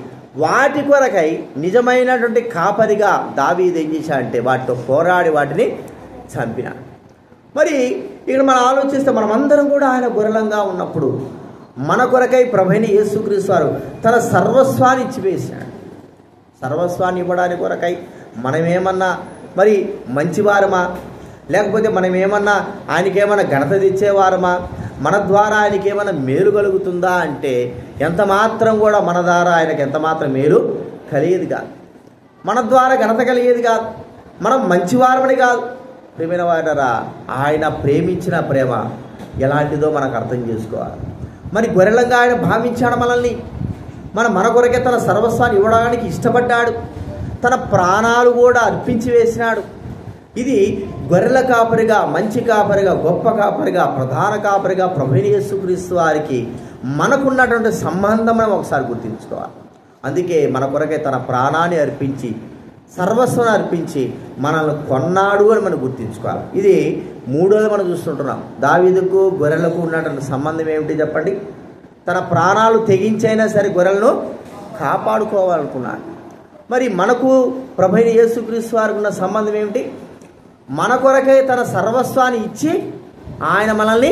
వాటి కొరకై నిజమైనటువంటి కాపరిగా దావీదు ఏం చేశాడంటే వాటితో పోరాడి వాటిని చంపినాడు. మరి ఇక్కడ మనం ఆలోచిస్తే మనమందరం కూడా ఆయన గొర్రెలంగా ఉన్నప్పుడు మన కొరకై ప్రభువైన యేసుక్రీస్తు వారు తన సర్వస్వాన్ని ఇచ్చివేశాడు. సర్వస్వాన్ని ఇవ్వడానికి కొరకై మనమేమన్నా మరి మంచివారమా, లేకపోతే మనమేమన్నా ఆయనకేమన్నా ఘనత తెచ్చేవారమా, మన ద్వారా ఆయనకి ఏమైనా మేలు కలుగుతుందా అంటే ఎంత మాత్రం కూడా మన ద్వారా ఆయనకి ఎంత మాత్రం మేలు కలిగేది కాదు, మన ద్వారా ఘనత కలిగేది కాదు, మనం మంచివారమని కాదు. ప్రేమైన వారరా, ఆయన ప్రేమించిన ప్రేమ ఎలాంటిదో మనకు అర్థం చేసుకోవాలి. మరి గొర్రెలంగా ఆయన భావించాడు మనల్ని. మన కొరకే తన సర్వస్వాన్ని ఇవ్వడానికి ఇష్టపడ్డాడు. తన ప్రాణాలు కూడా అర్పించి వేసినాడు. ఇది గొర్రెల కాపరిగా, మంచి కాపరిగా, గొప్ప కాపరిగా, ప్రధాన కాపరిగా ప్రభువైన యేసుక్రీస్తు వారికి మనకున్నటువంటి సంబంధం మనం ఒకసారి గుర్తించుకోవాలి. అందుకే మన కొరకే తన ప్రాణాన్ని అర్పించి, సర్వస్వాన్ని అర్పించి మనల్ని కొన్నాడు అని మనం గుర్తించుకోవాలి. ఇది మూడోది మనం చూస్తుంటున్నాం. దావీదుకు గొర్రెలకు ఉన్నటువంటి సంబంధం ఏమిటి చెప్పండి? తన ప్రాణాలు తెగించైనా సరే గొర్రెలను కాపాడుకోవాలనుకున్నాడు. మరి మనకు ప్రభువైన యేసుక్రీస్తు వారికి ఉన్న సంబంధం ఏమిటి? మన కొరకే తన సర్వస్వాన్ని ఇచ్చి ఆయన మనల్ని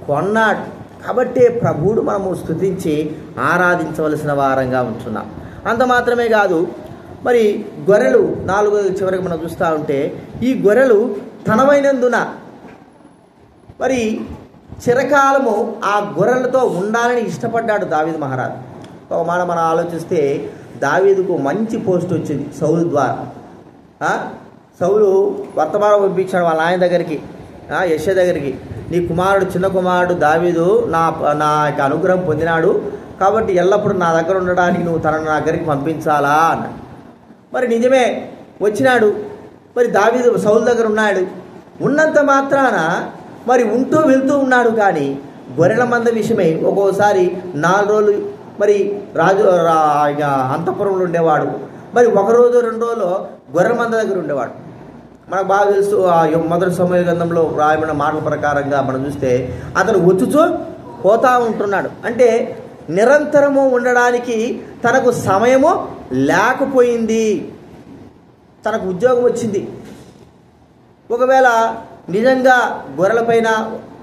కొన్నాడు. కాబట్టి ప్రభువుడు మనము స్తుతించి ఆరాధించవలసిన వారంగా ఉంటున్నాం. అంత మాత్రమే కాదు, మరి గొర్రెలు 4 చివరికి మనం చూస్తూ ఉంటే ఈ గొర్రెలు తనమైనందున మరి చిరకాలము ఆ గొర్రెలతో ఉండాలని ఇష్టపడ్డాడు దావీదు మహారాజు. ఒక మాట మనం ఆలోచిస్తే దావీదుకు మంచి పోస్ట్ వచ్చింది సౌలు ద్వారా. సౌలు వర్తమానం పంపించాడు వాళ్ళ ఆయన దగ్గరికి, యెషయా దగ్గరికి, నీ కుమారుడు, చిన్న కుమారుడు దావీదు నా యొక్క అనుగ్రహం పొందినాడు, కాబట్టి ఎల్లప్పుడూ నా దగ్గర ఉండడానికి నువ్వు తనను నా దగ్గరికి పంపించాలా అన్నాడు. మరి నిజమే వచ్చినాడు. మరి దావీదు సౌలు దగ్గర ఉన్నాడు. ఉన్నంత మాత్రాన మరి ఉంటూ వెళ్తూ ఉన్నాడు. కానీ గొర్రెల మంద విషయమై ఒక్కోసారి 4 రోజులు మరి రాజు అంతఃపురంలో ఉండేవాడు. మరి 1 రోజు 2 రోజులు గొర్రెల మంద దగ్గర ఉండేవాడు. మనకు బాగా తెలుసు, మొదటి సమూయేలు గ్రంథంలో రాయబడిన మాటల ప్రకారంగా మనం చూస్తే అతను వచ్చుచూ పోతా ఉంటున్నాడు. అంటే నిరంతరము ఉండడానికి తనకు సమయము లేకపోయింది. తనకు ఉద్యోగం వచ్చింది. ఒకవేళ నిజంగా గొర్రెల పైన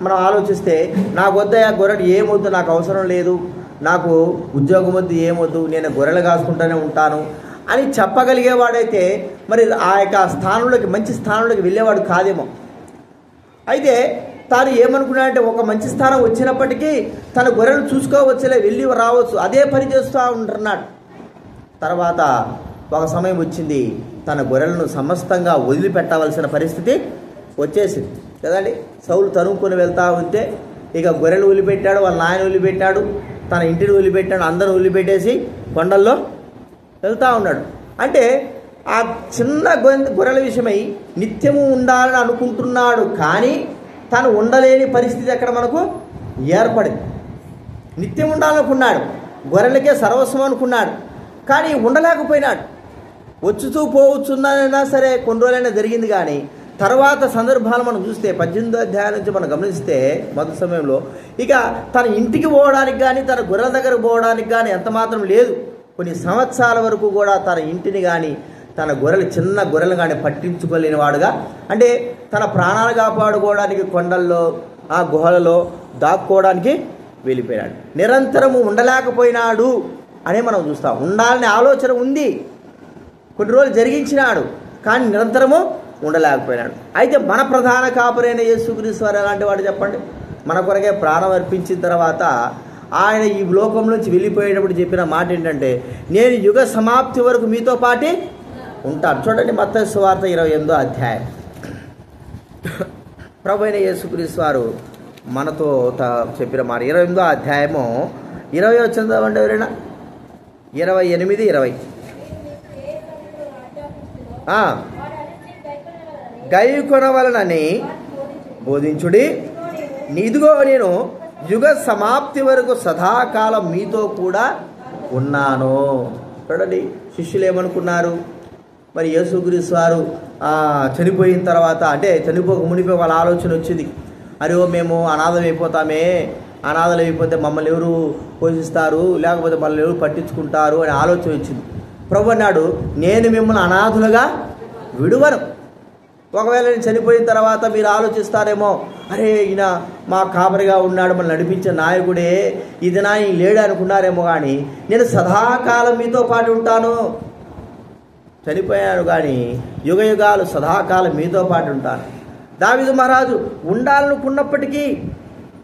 మనం ఆలోచిస్తే, నాకు వద్దయా గొర్రెలు ఏమొద్దు, నాకు అవసరం లేదు, నాకు ఉద్యోగం వద్దు, ఏమొద్దు, నేను గొర్రెలు కాసుకుంటూనే ఉంటాను అని చెప్పగలిగేవాడైతే మరి ఆ యొక్క స్థానంలోకి, మంచి స్థానంలోకి వెళ్ళేవాడు కాదేమో. అయితే తాను ఏమనుకున్నాడంటే, ఒక మంచి స్థానం వచ్చినప్పటికీ తన గొర్రెలు చూసుకోవచ్చులే, వెళ్ళి రావచ్చు, అదే పని చేస్తూ ఉంటున్నాడు. తర్వాత ఒక సమయం వచ్చింది, తన గొర్రెలను సమస్తంగా వదిలిపెట్టవలసిన పరిస్థితి వచ్చేసింది కదండి. సౌలు తరుముకొని వెళ్తూ ఉంటే ఇక గొర్రెలు వదిలిపెట్టాడు, వాళ్ళ నాయన వదిలిపెట్టాడు, తన ఇంటిని వదిలిపెట్టాడు, అందరూ వదిలిపెట్టేసి కొండల్లో వెళ్తూ ఉన్నాడు. అంటే ఆ చిన్న గొర్రెల విషయమై నిత్యము ఉండాలని అనుకుంటున్నాడు. కానీ తను ఉండలేని పరిస్థితి అక్కడ మనకు ఏర్పడింది. నిత్యం ఉండాలనుకున్నాడు, గొర్రెలకే సర్వస్వం అనుకున్నాడు, కానీ ఉండలేకపోయినాడు. వచ్చుతూ పోవచ్చున్నా సరే కొన్ని రోజులైనా జరిగింది. కానీ తర్వాత సందర్భాలు మనం చూస్తే 18వ అధ్యాయం నుంచి మనం గమనిస్తే మొదటి సమయంలో ఇక తన ఇంటికి పోవడానికి కానీ, తన గొర్రెల దగ్గరకు పోవడానికి కానీ ఎంత మాత్రం లేదు. కొన్ని సంవత్సరాల వరకు కూడా తన ఇంటిని కానీ, తన గొర్రెలు, చిన్న గొర్రెలు కానీ పట్టించుకోలేని వాడుగా, అంటే తన ప్రాణాలు కాపాడుకోవడానికి కొండల్లో, ఆ గుహలలో దాక్కోవడానికి వెళ్ళిపోయినాడు. నిరంతరము ఉండలేకపోయినాడు అనే మనం చూస్తాం. ఉండాలనే ఆలోచన ఉంది, కొన్ని రోజులు జరిగించినాడు, కానీ నిరంతరము ఉండలేకపోయినాడు. అయితే మన ప్రధాన కాపురైన యేసుక్రీస్తు వారు ఎలాంటి వాడు చెప్పండి? మన కొరకే ప్రాణం అర్పించిన తర్వాత ఆయన ఈ లోకం నుంచి వెళ్ళిపోయేటప్పుడు చెప్పిన మాట ఏంటంటే, నేను యుగ సమాప్తి వరకు మీతో పాటే ఉంటాను. చూడండి, మత్తయి సువార్త 28వ అధ్యాయం. ప్రభువైన యేసుక్రీస్తు వారు మనతో చెప్పిన మాట 28వ అధ్యాయము 20 వచ్చిందండి ఎవరైనా? 28, 20. గైకొనవలనని బోధించుడి, ఇదిగో నేను యుగ సమాప్తి వరకు సదాకాలం మీతో కూడా ఉన్నాను. చూడండి, శిష్యులు ఏమనుకున్నారు? మరి యేసుక్రీస్తు వారు చనిపోయిన తర్వాత, అంటే చనిపోక మునిపే వాళ్ళ ఆలోచన వచ్చింది, అరే మేము అనాథం అయిపోతామే, అనాథలు అయిపోతే మమ్మల్ని ఎవరు పోషిస్తారు, లేకపోతే మమ్మల్ని ఎవరు పట్టించుకుంటారు అనే ఆలోచన వచ్చింది. ప్రభు అన్నాడు, నేను మిమ్మల్ని అనాథులుగా విడువను. ఒకవేళ నేను చనిపోయిన తర్వాత మీరు ఆలోచిస్తారేమో, అరే ఈయన మా కాపరిగా ఉన్నాడు, మనం నడిపించే నాయకుడే, ఇది నా లేడు అనుకున్నారేమో. కానీ నేను సదాకాలం మీతో పాటు ఉంటాను. చనిపోయాను కానీ యుగ యుగాలు సదాకాలం మీతో పాటు ఉంటాను. దావీదు మహారాజు ఉండాలనుకున్నప్పటికీ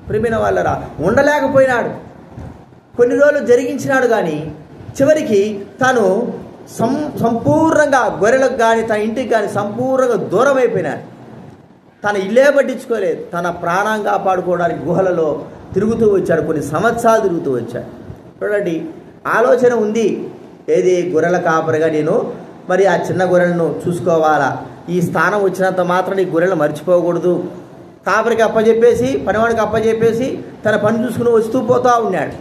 ప్రియమైన వాళ్ళరా ఉండలేకపోయినాడు. కొన్ని రోజులు జరిగించినాడు, కానీ చివరికి తను సంపూర్ణంగా గొర్రెలకు కానీ, తన ఇంటికి కానీ సంపూర్ణంగా దూరం అయిపోయినాడు. తన ఇల్లే పట్టించుకోలేదు. తన ప్రాణం కాపాడుకోవడానికి గుహలలో తిరుగుతూ వచ్చాడు, కొన్ని సంవత్సరాలు తిరుగుతూ వచ్చాడు. చూడండి, ఆలోచన ఉంది. ఏది? గొర్రెల కాపరిగా నేను మరి ఆ చిన్న గొర్రెలను చూసుకోవాలా, ఈ స్థానం వచ్చినంత మాత్రం ఈ గొర్రెలు మర్చిపోకూడదు. కాపరికి అప్పచెప్పేసి, పనివాడికి అప్పచెప్పేసి తన పని చూసుకుని వస్తూ పోతూ ఉన్నాడు.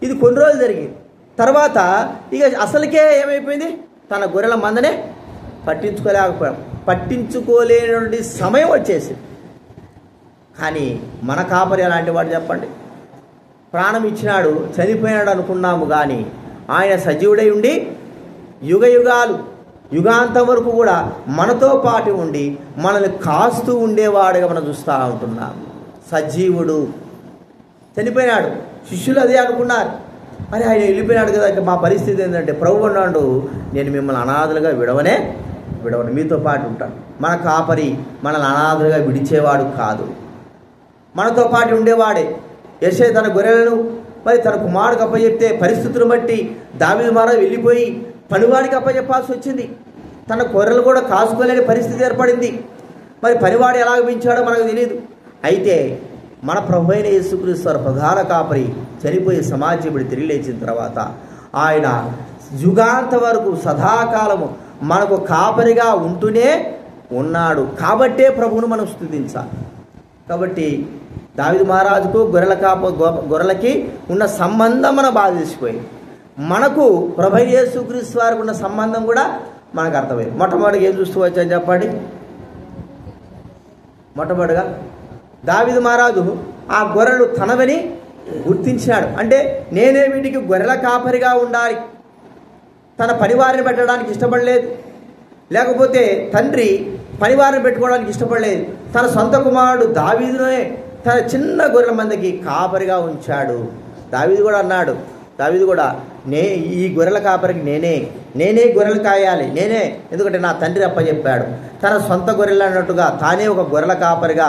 ఇది కొన్ని రోజులు జరిగింది. తర్వాత ఇక అసలుకే ఏమైపోయింది, తన గొర్రెల మందనే పట్టించుకోలేనటువంటి సమయం వచ్చేసింది. కానీ మన కాపరి అలాంటి వాడు చెప్పండి? ప్రాణం ఇచ్చినాడు, చనిపోయినాడు అనుకున్నాము, కానీ ఆయన సజీవుడై ఉండి యుగాంతం వరకు కూడా మనతో పాటు ఉండి మనల్ని కాస్తూ ఉండేవాడుగా మనం చూస్తూ ఉంటున్నాం. సజీవుడు. చనిపోయినాడు, శిష్యులు అదే అనుకున్నారు. మరి ఆయన వెళ్ళిపోయినాడు కదా, మా పరిస్థితి ఏంటంటే ప్రభువు అన్నాడు, నేను మిమ్మల్ని అనాథలుగా విడవను, మీతో పాటు ఉంటాను. మన కాపరి మనల్ని అనాథలుగా విడిచేవాడు కాదు, మనతో పాటు ఉండేవాడే. యెషయా తన గొర్రెలను మరి తన కుమారుడికి అప్పచెప్తే పరిస్థితులను బట్టి దావీదు మహారాజు వెళ్ళిపోయి పనివాడికి అప్పచెప్పాల్సి వచ్చింది. తన గొర్రెలు కూడా కాసుకోలేని పరిస్థితి ఏర్పడింది. మరి పనివాడు ఎలాగ పెంచాడో మనకు తెలియదు. అయితే మన ప్రభు అయిన యేసుక్రీస్తు వారు ప్రధాన కాపరి చనిపోయి సమాజీవుడు తిరిగి లేచిన తర్వాత ఆయన యుగాంత వరకు సదాకాలము మనకు కాపరిగా ఉంటూనే ఉన్నాడు. కాబట్టే ప్రభువును మనం స్తుతించాలి. కాబట్టి దావీదు మహారాజుకు గొర్రెలకి ఉన్న సంబంధం మన బాధ తెలిసిపోయింది. మనకు ప్రభు యేసుక్రీస్తు వారికి ఉన్న సంబంధం కూడా మనకు అర్థమైంది. మొట్టమొదటిగా ఏం చూస్తూ వచ్చాను చెప్పండి? మొట్టమొదటిగా దావీదు మహారాజు ఆ గొర్రెలు తనవని గుర్తించాడు. అంటే నేనే వీటికి గొర్రెల కాపరిగా ఉండాలి. తన పనివారిని పెట్టడానికి ఇష్టపడలేదు, లేకపోతే తండ్రి పనివారిని పెట్టుకోవడానికి ఇష్టపడలేదు. తన సొంత కుమారుడు దావీదునే తన చిన్న గొర్రెల మందకి కాపరిగా ఉంచాడు. దావీదు కూడా అన్నాడు, ఈ గొర్రెల కాపరికి నేనే గొర్రెలు కాయాలి, ఎందుకంటే నా తండ్రి అప్పచెప్పాడు. తన సొంత గొర్రెలు అన్నట్టుగా తానే ఒక గొర్రెల కాపరిగా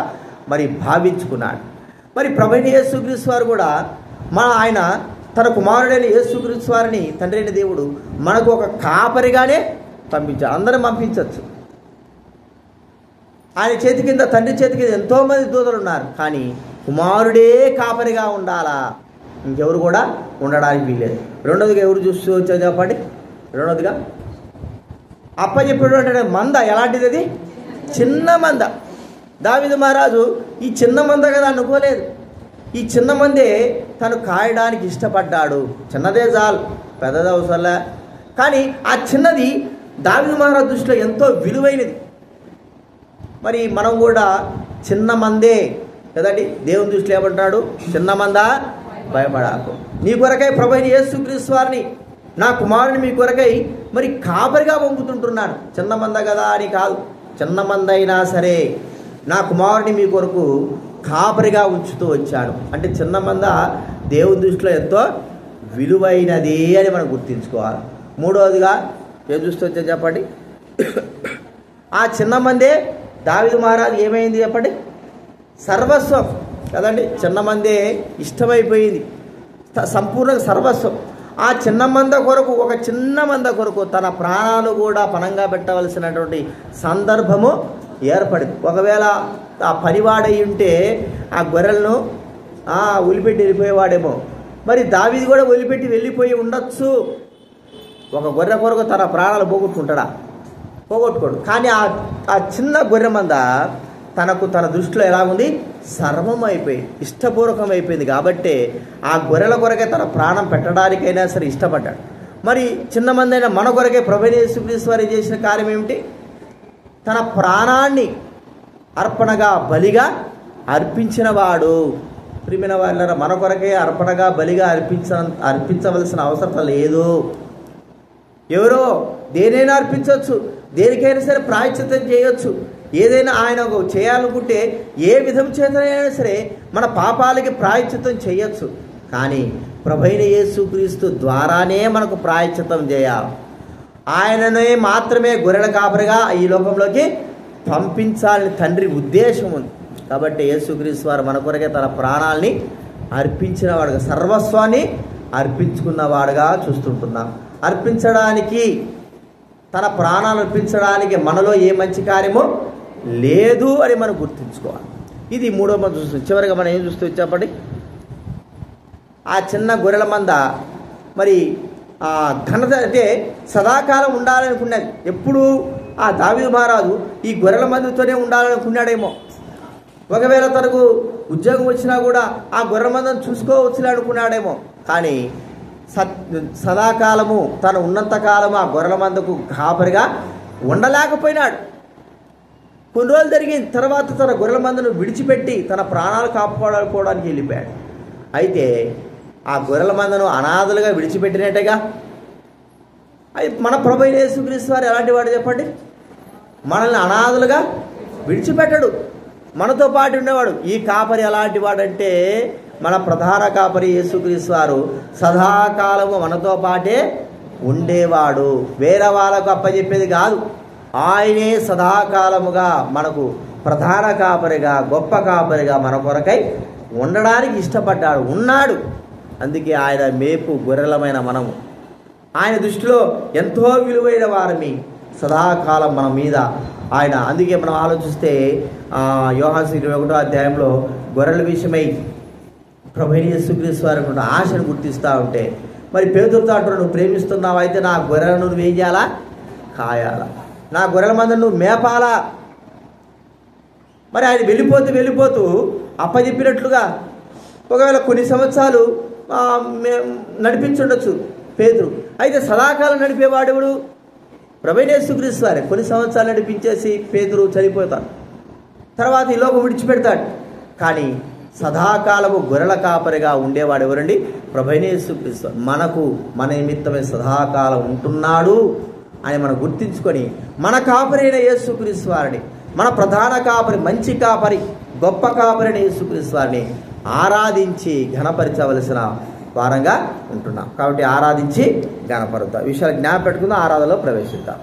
మరి భావించుకున్నాడు. మరి ప్రభువైన యేసుక్రీస్తు వారు కూడా ఆయన తన కుమారుడైన యేసుక్రీస్తు వారిని తండ్రి అయిన దేవుడు మనకు ఒక కాపరిగానే పంపించాడు. అందరం పంపించవచ్చు. ఆయన చేతి కింద, తండ్రి చేతి కింద ఎంతోమంది దూతలు ఉన్నారు, కానీ కుమారుడే కాపరిగా ఉండాలా, ఇంకెవరు కూడా ఉండడానికి వీల్లేదు. రెండోదిగా ఎవరు చూస్తూ వచ్చారు చెప్పండి? రెండోదిగా అప్పచెప్పేటువంటి మంద ఎలాంటిది? అది చిన్న మంద. దావీదు మహారాజు ఈ చిన్న మంద కదా అనుకోలేదు. ఈ చిన్న మందే తను కాయడానికి ఇష్టపడ్డాడు. చిన్నదే చాలు, పెద్దది అవసరంలే. కానీ ఆ చిన్నది దావీదు మహారాజు దృష్టిలో ఎంతో విలువైనది. మరి మనం కూడా చిన్న మందే కదండి, దేవుని దృష్టిలో ఏమంటాడు? చిన్న మంద భయపడాకు, నీ కొరకై ప్రభువైన యేసుక్రీస్తు వారిని, నా కుమారుని మీ కొరకై మరి కాపరిగా పంపుతుంటున్నాను. చిన్న మంద కదా అని కాదు, చిన్న మంద అయినా సరే నా కుమారుని మీ కొరకు కాపరిగా ఉంచుతూ వచ్చాడు. అంటే చిన్న మంద దేవుని దృష్టిలో ఎంతో విలువైనది అని మనం గుర్తించుకోవాలి. మూడవదిగా ఏం చూస్తూ వచ్చాను చెప్పండి? ఆ చిన్న మందే దావీదు మహారాజు ఏమైంది చెప్పండి? సర్వస్వం కదండి. చిన్న మందే ఇష్టమైపోయింది, సంపూర్ణ సర్వస్వం. ఆ చిన్న మంద కొరకు, ఒక చిన్న మంద కొరకు తన ప్రాణాలు కూడా పణంగా పెట్టవలసినటువంటి సందర్భము ఏర్పడింది. ఒకవేళ ఆ పనివాడై ఉంటే ఆ గొర్రెలను వదిలిపెట్టి వెళ్ళిపోయేవాడేమో. మరి దావీదు కూడా వదిలిపెట్టి వెళ్ళిపోయి ఉండొచ్చు. ఒక గొర్రె కొరకు తన ప్రాణాలు పోగొట్టుకోడు. కానీ ఆ చిన్న గొర్రె మంద తన దృష్టిలో ఎలా ఉంది? సర్వం అయిపోయింది, ఇష్టపూర్వకం అయిపోయింది. కాబట్టి ఆ గొర్రెల కొరకే తన ప్రాణం పెట్టడానికైనా సరే ఇష్టపడ్డాడు. మరి చిన్న మంది అయినా మన కొరకే ప్రభువైన యేసుక్రీస్తు వారు చేసిన కార్యం ఏమిటి? తన ప్రాణాన్ని అర్పణగా, బలిగా అర్పించిన వాడు. ప్రియమైన వాళ్ళ మన కొరకే అర్పణగా, బలిగా అర్పించవలసిన అవసరం లేదు. ఎవరో దేనైనా అర్పించవచ్చు, దేనికైనా సరే ప్రాయశ్చిత్తం చేయొచ్చు. ఏదైనా ఆయన చేయాలనుకుంటే ఏ విధం చేతనైనా సరే మన పాపాలకి ప్రాయశ్చిత్తం చేయొచ్చు. కానీ ప్రభువైన యేసుక్రీస్తు ద్వారానే మనకు ప్రాయశ్చిత్తం చేయాలి. ఆయననే మాత్రమే గొర్రెల కాపరిగా ఈ లోకంలోకి పంపించాలని తండ్రి ఉద్దేశం ఉంది. కాబట్టి యేసుక్రీస్తు వారు మన కొరకే తన ప్రాణాలని అర్పించినవాడుగా, సర్వస్వాన్ని అర్పించుకున్నవాడుగా చూస్తుంటున్నాం. అర్పించడానికి, తన ప్రాణాలు అర్పించడానికి మనలో ఏ మంచి కార్యమో లేదు అని మనం గుర్తుంచుకోవాలి. ఇది మూడో మనం చూస్తుంది. చివరిగా మనం ఏం చూస్తూ చెప్పండి? ఆ చిన్న గొర్రెల మంద మరి ఘనత అంటే సదాకాలం ఉండాలనుకున్నది. ఎప్పుడు ఆ దావీదు మహారాజు ఈ గొర్రెల మందతోనే ఉండాలనుకున్నాడేమో. ఒకవేళ తనకు ఉద్యోగం వచ్చినా కూడా ఆ గొర్రెల మందను చూసుకోవచ్చులే అనుకున్నాడేమో. కానీ సదాకాలము తను ఉన్నంతకాలము ఆ గొర్రెల మందకు కాపరిగా ఉండలేకపోయినాడు. కొన్ని రోజులు జరిగిన తర్వాత తన గొర్రెల మందను విడిచిపెట్టి తన ప్రాణాలు కాపాడుకోవడానికి వెళ్ళిపోయాడు. అయితే ఆ గొర్రెల మందను అనాథలుగా విడిచిపెట్టినట్టుగా అది మన ప్రభువైన యేసుక్రీస్తు వారు ఎలాంటి వాడు చెప్పండి? మనల్ని అనాథలుగా విడిచిపెట్టడు, మనతో పాటు ఉండేవాడు. ఈ కాపరి ఎలాంటి వాడంటే మన ప్రధాన కాపరి యేసుక్రీస్తు వారు సదాకాలము మనతో పాటే ఉండేవాడు. వేరే వాళ్ళకు అప్పచెప్పేది కాదు. ఆయనే సదాకాలముగా మనకు ప్రధాన కాపరిగా గొప్ప కాపరిగా మన కొరకై ఉండడానికి ఇష్టపడ్డాడు, ఉన్నాడు. అందుకే ఆయన మేపు గొర్రెలమైన మనము ఆయన దృష్టిలో ఎంతో విలువైన వారిని. సదాకాలం మన మీద ఆయన. అందుకే మనం ఆలోచిస్తే యోహాను 21వ అధ్యాయంలో గొర్రెల విషయమై ప్రభువైన యేసుక్రీస్తు వారి ఆశను గుర్తిస్తూ ఉంటే, మరి పేతురుతో అంటారు, నువ్వు ప్రేమిస్తున్నావు అయితే నా గొర్రెలను నువ్వు ఏం చేయాలా? కాయాలా. నా గొర్రెల మందను నువ్వు మేపాలా. మరి ఆయన వెళ్ళిపోతూ అప్పచెప్పినట్లుగా ఒకవేళ కొన్ని సంవత్సరాలు నడిపించుండొచ్చు పేతురు. అయితే సదాకాలం నడిపేవాడెవడు? ప్రభువైన యేసుక్రీస్తు వారే. కొన్ని సంవత్సరాలు నడిపించేసి పేతురు చనిపోతాడు, తర్వాత ఈ లోకం విడిచిపెడతాడు. కానీ సదాకాలము గొర్రెల కాపరిగా ఉండేవాడు ఎవరండి? ప్రభువైన యేసుక్రీస్తు. మన నిమిత్తమే సదాకాలం ఉంటున్నాడు అని మనం గుర్తించుకొని మన కాపరి అయిన యేసుక్రీస్తు వారిని, మన ప్రధాన కాపరి, మంచి కాపరి, గొప్ప కాపరి అయిన యేసుక్రీస్తు వారిని ఆరాధించి ఘనపరచవలసిన వారంగా ఉంటున్నాం. కాబట్టి ఆరాధించి ఘనపరుద్దాం. విషయాలు జ్ఞాపకం పెట్టుకుందాం, ఆరాధనలో ప్రవేశిద్దాం.